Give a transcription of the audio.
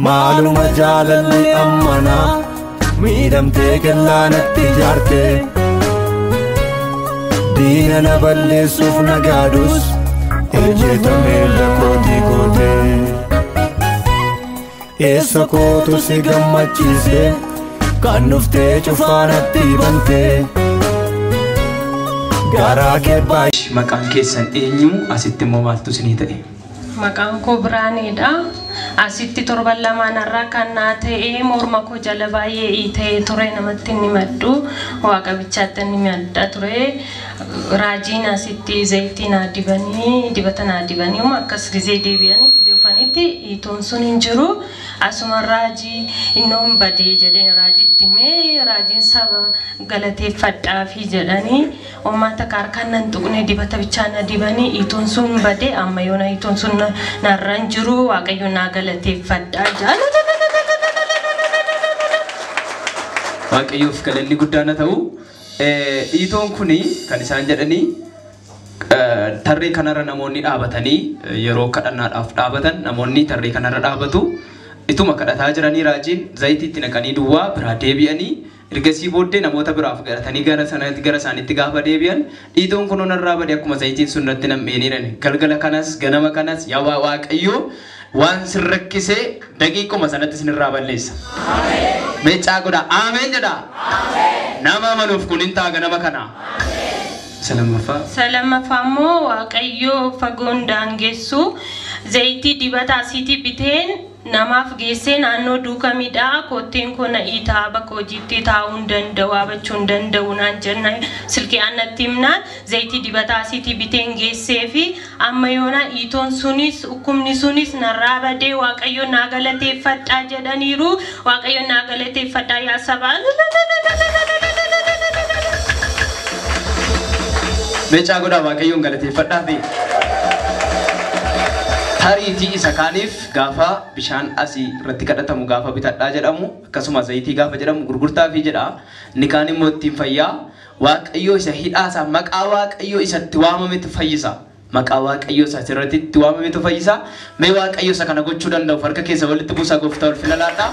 maaluma jaalalli ammana miidhamtee kellaanatti ijaarte diina na balleessuuf nagaadus ejjetamee lakootii goote eessa kootu si gammachiise kan dhuftee cufaanatti bante garaa kee baay'ee. Maqaan keessan eenyu? Asitti immoo maaltu isinii ta'e? Maqaan koo Biraaniidha. Asitti torban lamaanarraa kan naa ta'e morma koo jala baay'ee ta'ee ture namatti ni maddu waaqa bichaatti ni madda ture raajiin asitti zayitii naa dibanii dibata naa dibanii akkas gizee deebi'anii gizee ufanitti itoon sun hin jiru asuma raajii innoon badee jedheen raajitti mee raajiin saba galateeffadhaafi jedhanii uummata kaarkaan nan tuqne dibata bichaa na dibanii itoon sun badee amma yoona itoon sun narra hin jiru waaqayyo naa galateeffadhaa jaalata. Waaqayyoof galanni guddaan ta'u itoon kuni kan isaan jedhanii tarree kanarra namoonni dhaabatanii yeroo kadhannaadhaaf dhaabatan namoonni tarree kanarra dhaabatu ituma kadhataa jiranii raajiin zayitiitti naqanii duwwaa biraa deebi'anii ergasii booddee namoota biraaf gadhatanii gara isaaniitti gaafa deebi'an itoon kun onarraa badee akkuma zayitiin sunnatti nam'eeniiran galgala kanas ganama kanas yaa waaqayyoo waan sirrakkisee daqiiquma sanatti sinirraa balleessa. Meechaa godha ameen jedha. Nama amanuuf kun hin taaga nama kana. Salamaffaa immoo waaqayyoo fagoon daangessu zayitii dibata asiitii biteen namaaf geessee naannoo duuka midhaa kotteen kona itaa bakka hojiitti taa'uu hin danda'u abachuu hin danda'u naan jenna silkii annatti himnaan zayitii dibata asiitii biteen geessee fi amma yoona itoon sunis hukumni sunis narraa badee waaqayyo naa galateeffadhaa jedhaniiru waaqayyo naa galateeffadhaa yaa sabaan. Meechaa godhaa waaqayyoon galateeffadhaa fi tariitii isa kaaniif gaafa bishaan asii irratti kadhatamu gaafa bitadhaa jedhamu akkasuma zayitii gaafa jedhamu gurgurtaa fi jedha ni kaan immoo ittiin fayyaa waaqayyoo isa hidhaasa maqaa waaqayyoo isatti waamametu fayyisa maqaa waaqayyoo isa irratti itti waamametu fayyisa mee waaqayyoo isa kana gochuu danda'u harka keessa walitti buusaa gooftaa ulfina laadhaa.